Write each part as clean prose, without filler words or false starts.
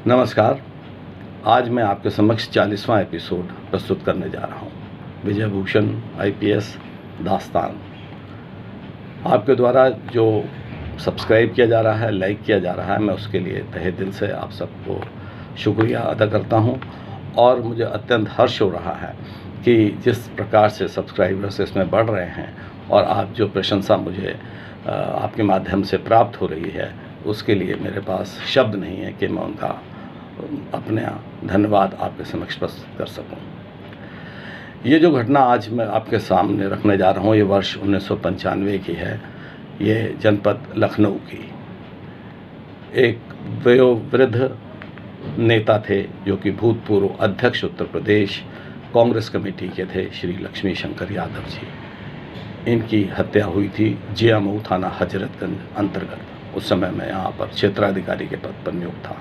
नमस्कार। आज मैं आपके समक्ष 40वां एपिसोड प्रस्तुत करने जा रहा हूँ। विजय भूषण आईपीएस दास्तान। आपके द्वारा जो सब्सक्राइब किया जा रहा है, लाइक किया जा रहा है, मैं उसके लिए तहे दिल से आप सबको शुक्रिया अदा करता हूँ। और मुझे अत्यंत हर्ष हो रहा है कि जिस प्रकार से सब्सक्राइबर्स इसमें बढ़ रहे हैं और आप जो प्रशंसा मुझे आपके माध्यम से प्राप्त हो रही है, उसके लिए मेरे पास शब्द नहीं है कि मैं उनका अपने धन्यवाद आपके समक्ष प्रस्तुत कर सकूं। ये जो घटना आज मैं आपके सामने रखने जा रहा हूँ, ये वर्ष 1995 की है। ये जनपद लखनऊ की एक वयोवृद्ध नेता थे जो कि भूतपूर्व अध्यक्ष उत्तर प्रदेश कांग्रेस कमेटी के थे, श्री लक्ष्मी शंकर यादव जी। इनकी हत्या हुई थी जियामऊ थाना हजरतगंज अंतर्गत। उस समय मैं यहाँ पर क्षेत्राधिकारी के पद पर नियुक्त था।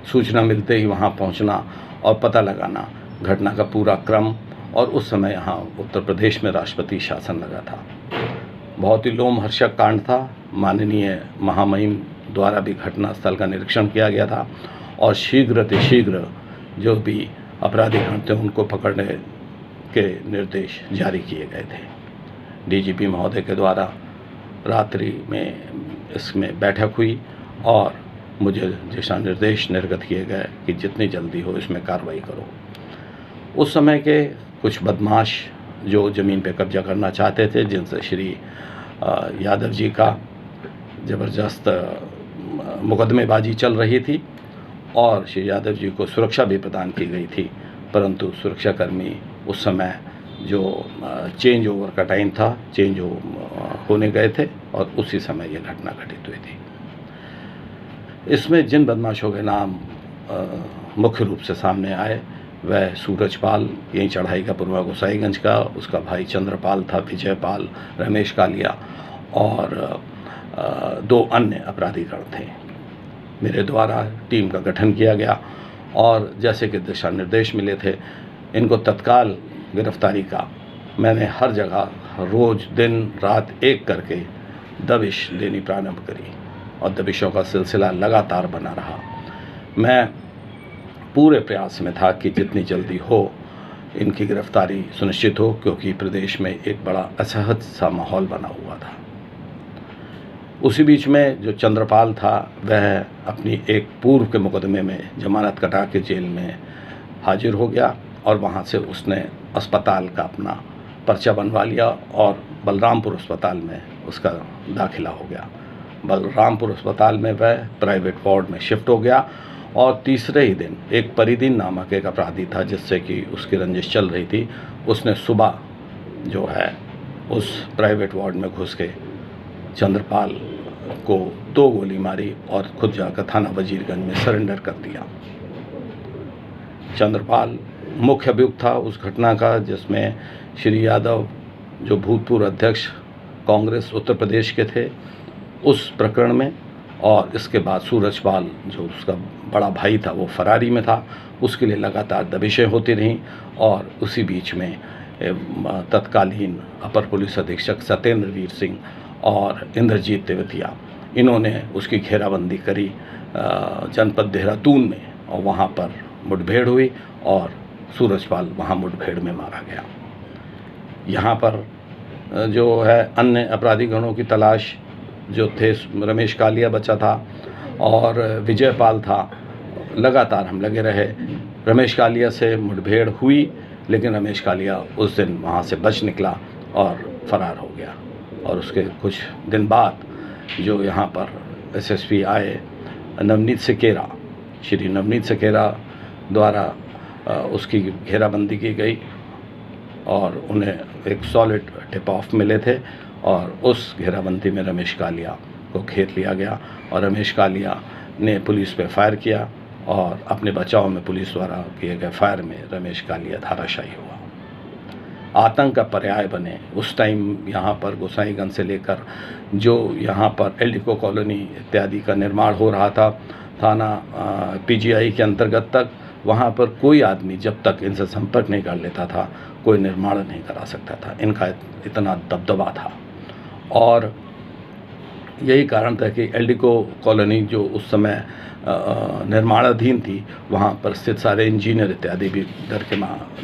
सूचना मिलते ही वहाँ पहुँचना और पता लगाना घटना का पूरा क्रम, और उस समय यहाँ उत्तर प्रदेश में राष्ट्रपति शासन लगा था। बहुत ही लोमहर्षक कांड था। माननीय महामहिम द्वारा भी घटनास्थल का निरीक्षण किया गया था और शीघ्र जो भी अपराधी थे उनको पकड़ने के निर्देश जारी किए गए थे। डीजीपी महोदय के द्वारा रात्रि में इसमें बैठक हुई और मुझे दिशा निर्देश निर्गत किए गए कि जितनी जल्दी हो इसमें कार्रवाई करो। उस समय के कुछ बदमाश जो ज़मीन पे कब्जा करना चाहते थे, जिनसे श्री यादव जी का ज़बरदस्त मुकदमेबाजी चल रही थी और श्री यादव जी को सुरक्षा भी प्रदान की गई थी, परंतु सुरक्षाकर्मी उस समय जो चेंज ओवर का टाइम था, चेंज होने गए थे और उसी समय ये घटना घटित हुई थी। इसमें जिन बदमाशों के नाम मुख्य रूप से सामने आए वह सूरजपाल, यहीं चढ़ाई का पूर्वा गोसाईगंज का, उसका भाई चंद्रपाल था, विजयपाल, रमेश कालिया और दो अन्य अपराधीगण थे। मेरे द्वारा टीम का गठन किया गया और जैसे कि दिशा निर्देश मिले थे, इनको तत्काल गिरफ्तारी का मैंने हर जगह रोज़ दिन रात एक करके दबिश देनी प्रारंभ करी और दबिशों का सिलसिला लगातार बना रहा। मैं पूरे प्रयास में था कि जितनी जल्दी हो इनकी गिरफ्तारी सुनिश्चित हो, क्योंकि प्रदेश में एक बड़ा असहज सा माहौल बना हुआ था। उसी बीच में जो चंद्रपाल था वह अपनी एक पूर्व के मुकदमे में जमानत कटा के जेल में हाजिर हो गया और वहाँ से उसने अस्पताल का अपना पर्चा बनवा लिया और बलरामपुर अस्पताल में उसका दाखिला हो गया। बलरामपुर अस्पताल में वह प्राइवेट वार्ड में शिफ्ट हो गया और तीसरे ही दिन एक परिदीन नामक एक अपराधी था जिससे कि उसकी रंजिश चल रही थी। उसने सुबह जो है उस प्राइवेट वार्ड में घुस के चंद्रपाल को 2 गोली मारी और खुद जाकर थाना वजीरगंज में सरेंडर कर दिया। चंद्रपाल मुख्य अभियुक्त था उस घटना का, जिसमें श्री यादव जो भूतपूर्व अध्यक्ष कांग्रेस उत्तर प्रदेश के थे उस प्रकरण में, और इसके बाद सूरजपाल जो उसका बड़ा भाई था वो फरारी में था। उसके लिए लगातार दबिशें होती रहीं और उसी बीच में तत्कालीन अपर पुलिस अधीक्षक सत्येंद्र वीर सिंह और इंद्रजीत तेवतिया, इन्होंने उसकी घेराबंदी करी जनपद देहरादून में, और वहाँ पर मुठभेड़ हुई और सूरजपाल वहाँ मुठभेड़ में मारा गया। यहाँ पर जो है अन्य अपराधीगणों की तलाश जो थे, रमेश कालिया बचा था और विजयपाल था। लगातार हम लगे रहे। रमेश कालिया से मुठभेड़ हुई, लेकिन रमेश कालिया उस दिन वहाँ से बच निकला और फरार हो गया। और उसके कुछ दिन बाद जो यहाँ पर एसएसपी आए नवनीत सिकेरा, श्री नवनीत सिकेरा द्वारा उसकी घेराबंदी की गई और उन्हें एक सॉलिड टिप ऑफ मिले थे और उस घेराबंदी में रमेश कालिया को घेर लिया गया और रमेश कालिया ने पुलिस पे फायर किया और अपने बचाव में पुलिस द्वारा किए गए फायर में रमेश कालिया धराशायी हुआ। आतंक का पर्याय बने उस टाइम यहाँ पर गोसाईगंज से लेकर जो यहाँ पर एल्डिको कॉलोनी इत्यादि का निर्माण हो रहा था, थाना पीजीआई के अंतर्गत तक, वहाँ पर कोई आदमी जब तक इनसे संपर्क नहीं कर लेता था कोई निर्माण नहीं करा सकता था। इनका इतना दबदबा था। और यही कारण था कि एल्डिको कॉलोनी जो उस समय निर्माणाधीन थी, वहाँ पर स्थित सारे इंजीनियर इत्यादि भी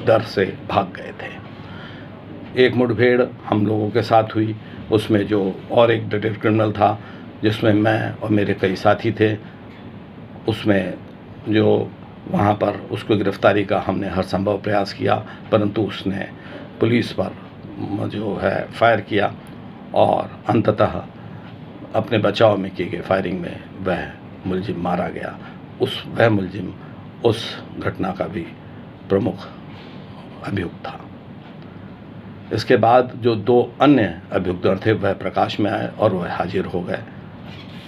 डर से भाग गए थे। एक मुठभेड़ हम लोगों के साथ हुई, उसमें जो और एक डिटेक्टिव क्रिमिनल था जिसमें मैं और मेरे कई साथी थे, उसमें जो वहाँ पर उसको गिरफ्तारी का हमने हर संभव प्रयास किया, परंतु उसने पुलिस पर जो है फायर किया और अंततः अपने बचाव में की गई फायरिंग में वह मुलजिम मारा गया। वह मुलजिम उस घटना का भी प्रमुख अभियुक्त था। इसके बाद जो 2 अन्य अभियुक्तगण थे वह प्रकाश में आए और वह हाजिर हो गए।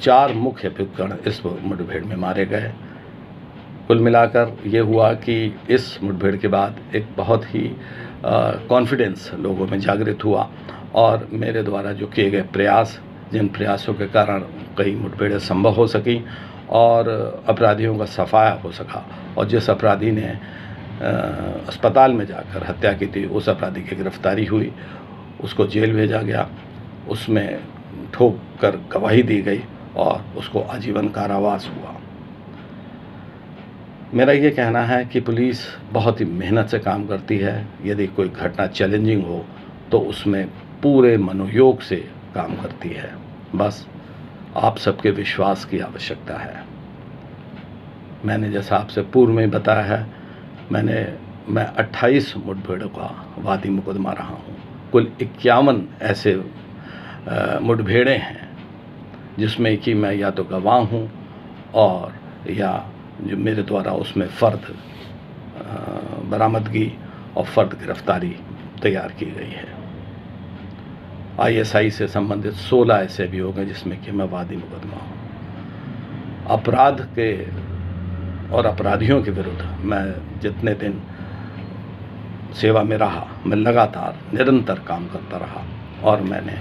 4 मुख्य अभियुक्तगण इस मुठभेड़ में मारे गए। कुल मिलाकर ये हुआ कि इस मुठभेड़ के बाद एक बहुत ही कॉन्फिडेंस लोगों में जागृत हुआ और मेरे द्वारा जो किए गए प्रयास, जिन प्रयासों के कारण कई मुठभेड़ें संभव हो सकी और अपराधियों का सफाया हो सका, और जिस अपराधी ने अस्पताल में जाकर हत्या की थी उस अपराधी की गिरफ्तारी हुई, उसको जेल भेजा गया, उसमें ठोक कर गवाही दी गई और उसको आजीवन कारावास हुआ। मेरा ये कहना है कि पुलिस बहुत ही मेहनत से काम करती है। यदि कोई घटना चैलेंजिंग हो तो उसमें पूरे मनोयोग से काम करती है। बस आप सबके विश्वास की आवश्यकता है। मैंने जैसा आपसे पूर्व में बताया है, मैं 28 मुठभेड़ों का वादी मुकदमा रहा हूँ। कुल 51 ऐसे मुठभेड़ें हैं जिसमें कि मैं या तो गवाह हूँ और या जो मेरे द्वारा उसमें फ़र्द बरामदगी और फ़र्द गिरफ्तारी तैयार की गई है। ISI से संबंधित 16 ऐसे भी हो गए जिसमें कि मैं वादी मुकदमा हूँ। अपराध के और अपराधियों के विरुद्ध मैं जितने दिन सेवा में रहा, मैं लगातार निरंतर काम करता रहा और मैंने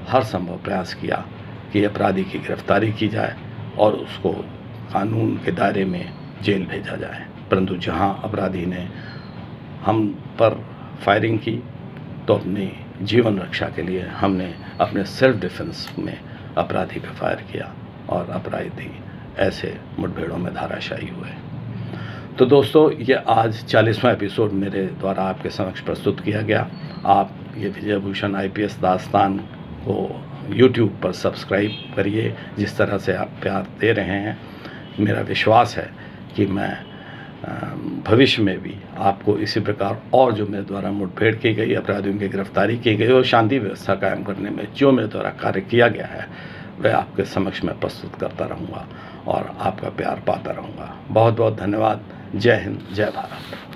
हर संभव प्रयास किया कि अपराधी की गिरफ्तारी की जाए और उसको कानून के दायरे में जेल भेजा जाए। परंतु जहां अपराधी ने हम पर फायरिंग की तो अपनी जीवन रक्षा के लिए हमने अपने सेल्फ डिफेंस में अपराधी पर फायर किया और अपराधी ऐसे मुठभेड़ों में धराशायी हुए। तो दोस्तों, ये आज 40वां एपिसोड मेरे द्वारा आपके समक्ष प्रस्तुत किया गया। आप ये विजय भूषण IPS दास्तान को YouTube पर सब्सक्राइब करिए। जिस तरह से आप प्यार दे रहे हैं, मेरा विश्वास है कि मैं भविष्य में भी आपको इसी प्रकार और जो मेरे द्वारा मुठभेड़ की गई, अपराधियों की गिरफ्तारी की गई और शांति व्यवस्था कायम करने में जो मेरे द्वारा कार्य किया गया है वह आपके समक्ष में प्रस्तुत करता रहूँगा और आपका प्यार पाता रहूँगा। बहुत बहुत धन्यवाद। जय हिंद, जय भारत।